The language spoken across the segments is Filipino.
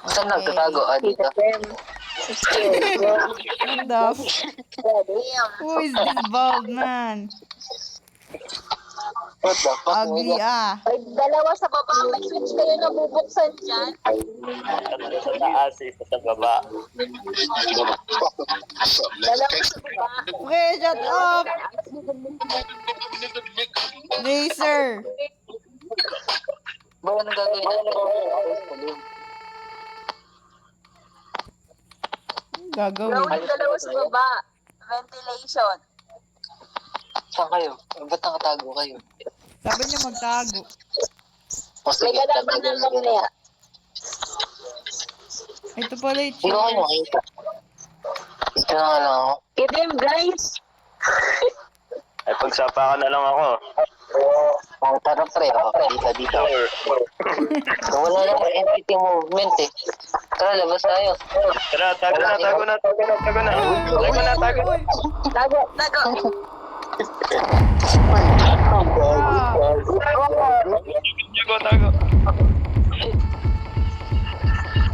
Saan Okay. nagtatago? Dito. What the Who is this bald man? What the fuck? Ugly ah. Ay, dalawa sa baba. May switch kayo na bubuksan dyan. Tatlo sa taas, isa sa baba. Dalawa sa baba. Pre, shut up! Racer! Ba, anong gagawin natin? Gagawin. Gawin dalawa sa baba. Ventilation. Saan kayo? Ba't nakatago kayo? Sabi niya magtago. O May sige, kalaban tatago ng mamaya. Ito pala yung Hindi ko kayo cheers. makita. Ito na nga lang ako. Get him, guys. Ay, pagsapa ka na lang ako. Oh, tara pre, dito. Wala namang entity movement eh. Tara, labas tayo. Tara, tago na. Uy, Tago, tago. Tago.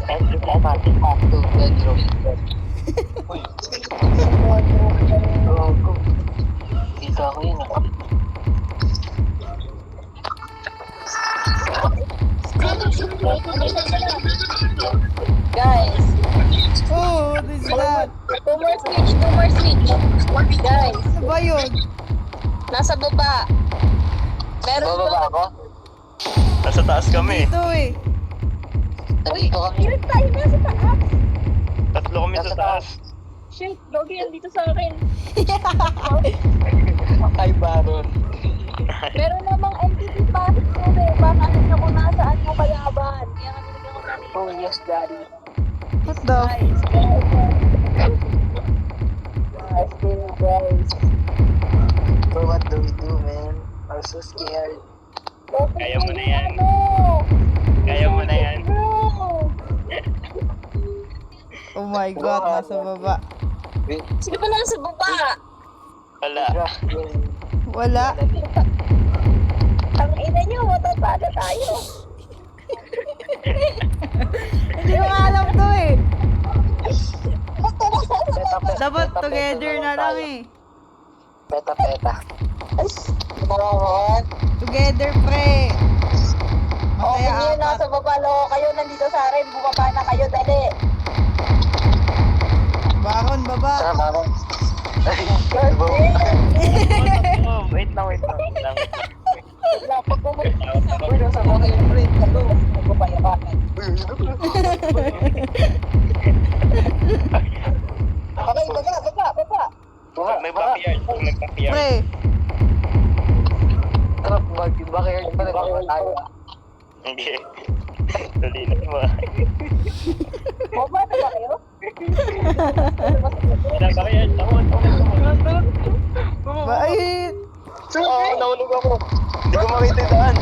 Two bedroom. Uy. Gago. Dito ako yun ah. Guys. Oh, what is that? Two more switch. Guys, Ano ba yun? nasa baba. Meron Bababa ako? Nasa taas kami. Ito eh. Nandito kami. Meron tayo nasa taas. Tatlo kami sa taas. Shit, Logi, andito sa akin. Ay, Baron. Meron namang entity pasok ko eh. Baka alam ko nasaan yung kalaban. Kaya kami naging ko kanina. Oh, yes, daddy. What the Guys, guys. So what do we do, man? I'm so scared. Kaya mo na yan. Kaya mo na yan. Oh my god, nasa baba. Wait, Sino ba nasa baba? Wala. Wala. Ang ina niyo, matatalo tayo. Hindi ko nga alam to eh. peta. Dapat together na lang eh. Peta. Kumakawan. Together pre. Okay, Masaya yun, nasa apat. baba. Loko kayo, nandito sa akin. Bumaba na kayo, dali. Baron, baba. Tara, Baron. Wait lang. Wala, pag bumaba sa akin. Nasa baba kayo, friend. Ito, magpapayakan. Okay, baba. May backyard. Pre, Tara, backyard pa rin ako tayo. Hindi. Dali na mo. Baba na ba kayo? Backyard. Tawon. bait. Nahulog ako. Hindi ko makita yung daan.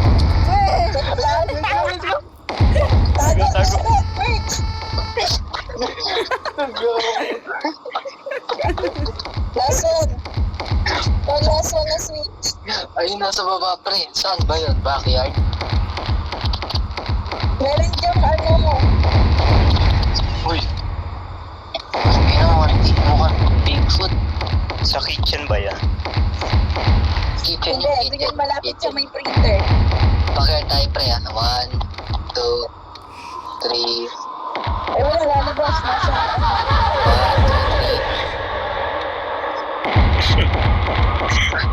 Tago. Last one na switch. Ayun, nasa baba, pre. Saan ba yun? Backyard? Meron dyan ano. Uy. Ay naman, mukhang Bigfoot. Sa kitchen ba yan? Kitchen Hindi, yung bigyan kitchen. malapit sa may printer. Backyard tayo, pre. 1, 2, 3. Ay wala, lalabas. Nasa. 1, 2, 3.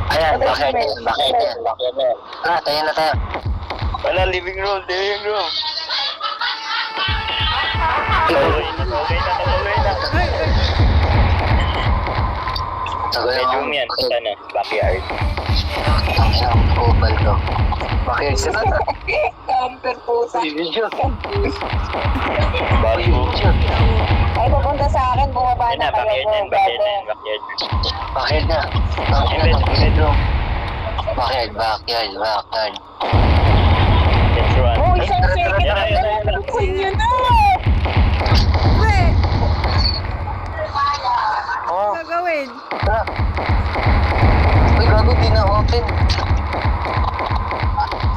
Ayan, backyard yan. Ah, tayo na tayo. Wala, living room. Okay na. Bedroom yan. Sana, backyard. Ang isang kupal ko. Backyard sila na. Camper pusa. Video. Bago. Ay, pupunta sa akin, bumaba Yan na na, kayo. backyard. Backyard na. Bedroom. Backyard. That's one. Oh, isang second Yan na na. buksan nyo na! Pre, Oh, gagawin. tara. Uy, gago, di na open.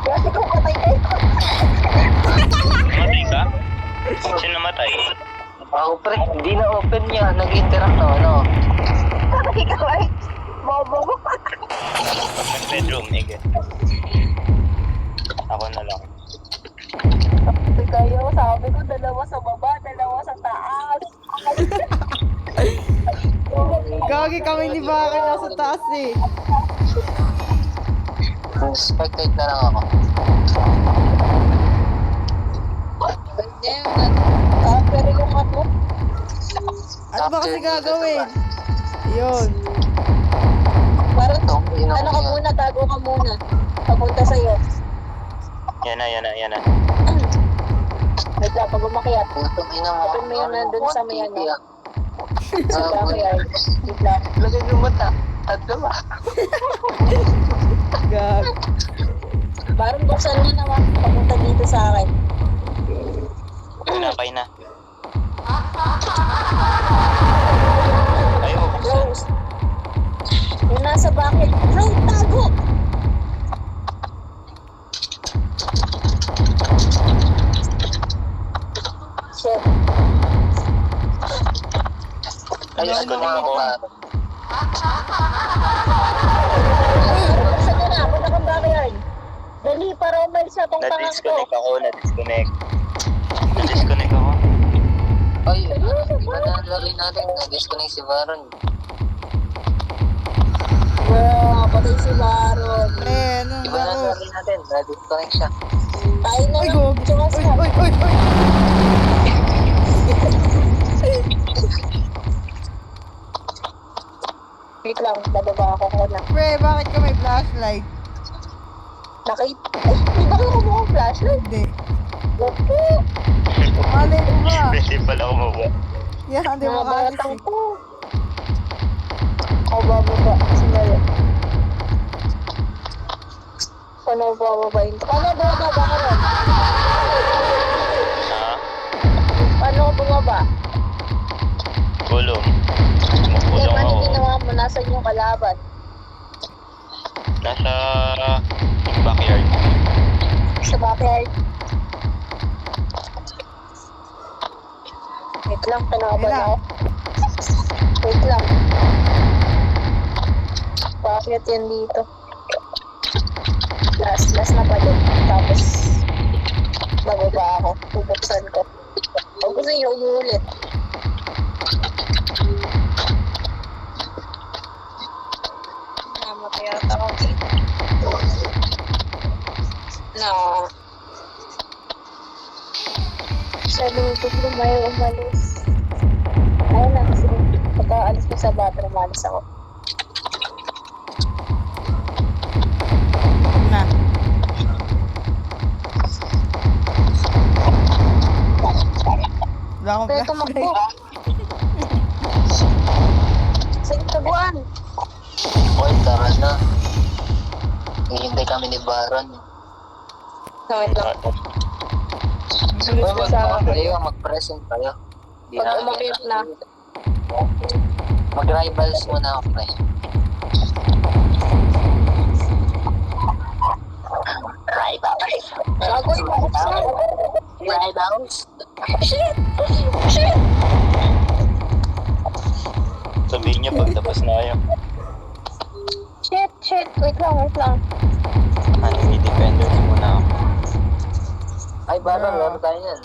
Kasi kung patay kayo. Matay ka? Sino namatay? patay. Ako pre, hindi na open niya. Nag-interact na ano. Ikaw ay bobo mo. Bedroom, ige. Ako na lang. Sabi kayo, sabi ko, dalawa sa baba, dalawa sa taas. Gagi kami ni Bakit nasa taas eh. Spectate na lang ako. Pero yung ano, Ano ba kasi gagawin? Yun. parang Ito, yun ano ka muna, tago ka muna. Papunta sa'yo. Yan na. Wait lang, pag umakyat. Putong ina mo. Open mo yun nandun sa may ano. Ah, Sa backyard. Wait lang. lagay yung mata. At diba? Gag. Parang buksan mo naman. Papunta dito sa akin. Pinapay na. Ayaw, buksan. Rose. Yung nasa bakit. Bro, tago! Shit. Ayos ko na ako. Buksan mo na. Punta kang backyard. Dali, para umalis na tong tangang ko. Na-disconnect ako. Ay, iba na lari natin. Na-disconnect si Baron. Wow, patay si Baron. Pre, ano Iba na ako? lari natin. Na-disconnect siya. Tayo na Ay, lang. gog. Tsukas Uy, ka. uy, uy, uy. Wait lang, bababa ako muna. Pre, bakit ka may flashlight? Nakita. Eh, di ba kayo kumuha ng flashlight? Hindi. Opo. Malay ko ba? Pwede pala umuwi. Yan, di mo Mga batang kasi. to. Ako bababa. Sandali. Paano bababa yun? Paano bababa ka ron? Ha? Paano ka bumaba? Kulong. Eh, Kulong paano ako. ginawa mo? Nasaan yung kalaban? Nasa backyard. Sa backyard. Wait lang, tanaban Wala. ako. Wait lang. Bakit yan dito? Last na pala. Tapos, bababa ako. Bubuksan ko. Huwag ko sa'yo umuulit. Namatay ata ako dito. Na. Sabi ko kung may umalis. Ayun na, kasi pagka-alis ko sa bathroom, umalis ako. Na. Wala akong Pero tumakbo. flashlight. Sa taguan. Oy, tara na. Hihintay kami ni Baron. Wait lang. Uy, mag-present tayo. Di Pag umakit na. Mag-rivals muna ako, pre. Rivals. Bago yung buksan. Rivals. Shit! Shit! Sabihin niyo pag tapos na kayo. Shit! Shit! Wait lang. Enemy defenders muna ako. Ay, Baron, laro tayo yan.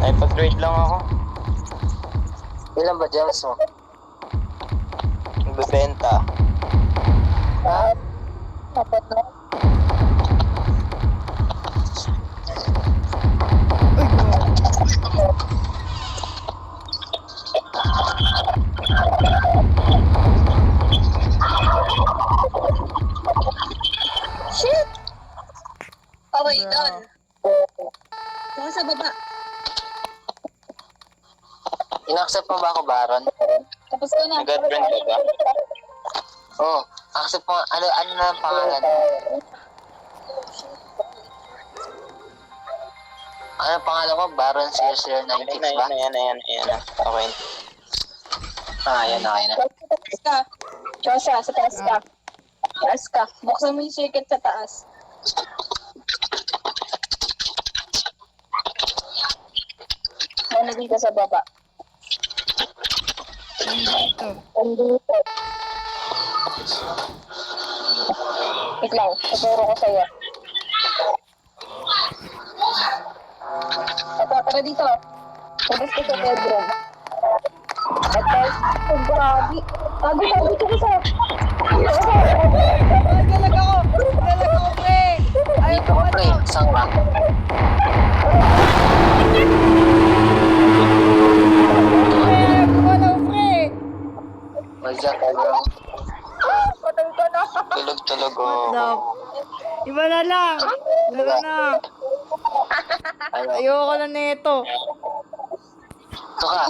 Ay, pag-trade lang ako. Ilan ba gems mo? Nagbebenta. Dapat na. Uy, gog. Shit! Okay, done. Saka sa baba. In-accept mo ba ako, Baron? Tapos ko na. Nag-friend ka ba? Oo. Accept mo. Ano na ang pangalan? Ano ang pangalan ko? Baron 0096 ba? Ayan. Okay. Ayan na. Taas ka. Joshua, sa taas ka. Taas ka. Buksan mo yung circuit sa taas. nandito sa baba. Nandito. Nandito. Wait lang, tuturo ko sa'yo. Tara dito. Tapos ko sa bedroom. Tapos, oh, grabe. Tago dito ko sa... Dalag ako, pre. Ayaw Dito ko ka, pre. Saan ka? Pre, gumalaw, pre. Madya ka lang. Patay ka na. Tulog-tulog What the... ako. Iba na lang. Tara na. Ano? Ayoko na nito. Ito ka.